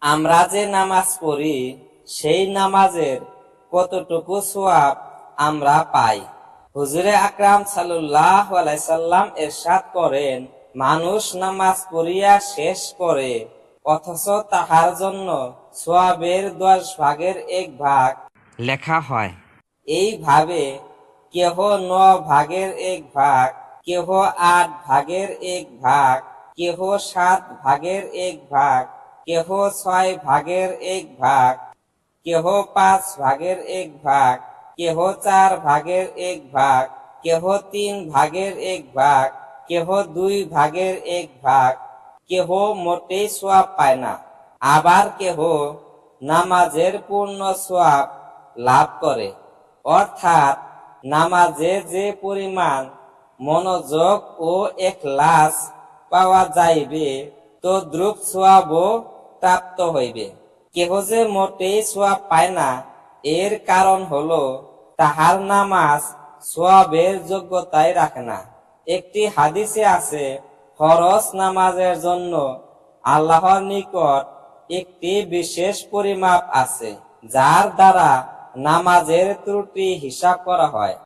আমরা যে নামাজ পড়ি সেই নামাজের কতটুকু সওয়াব আমরা পাই। হুজুরে আকরাম সাল্লাল্লাহু আলাইহি সাল্লাম ইরশাদ করেন, মানুষ নামাজ পড়িয়া শেষ করে অথচ তাহার জন্য সওয়াবের 10 ভাগের 1 ভাগ লেখা হয়। এইভাবে কেহ 9 ভাগের 1 ভাগ, কেহ 8 ভাগের 1 ভাগ, কেহ 7 ভাগের 1 ভাগ, কেহ 6 ভাগের 1 ভাগ, কেহ 5 ভাগের 1 ভাগ, কেহ 4 ভাগের 1 ভাগ, কেহ 3 ভাগের 1 ভাগ, কেহ 2 ভাগের 1 ভাগ, কেহ মোটেই সওয়াব পায় না। আবার কেহ নামাজের পূর্ণ সওয়াব লাভ করে, অর্থাৎ নামাজে যে পরিমাণ মনোযোগ ও ইখলাস পাওয়া যাইবে তদ্রূপ সওয়াবও প্রাপ্ত হইবে। কেহ যে মোটেই সওয়াব পায় না, এর কারণ হলো তাহার নামাজ সওয়াবের যোগ্যতাই রাখে না। একটি হাদিসে আছে, ফরজ নামাজের জন্য আল্লাহর নিকট একটি বিশেষ পরিমাপ আছে, যার দ্বারা নামাজের ত্রুটি হিসাব করা হয়।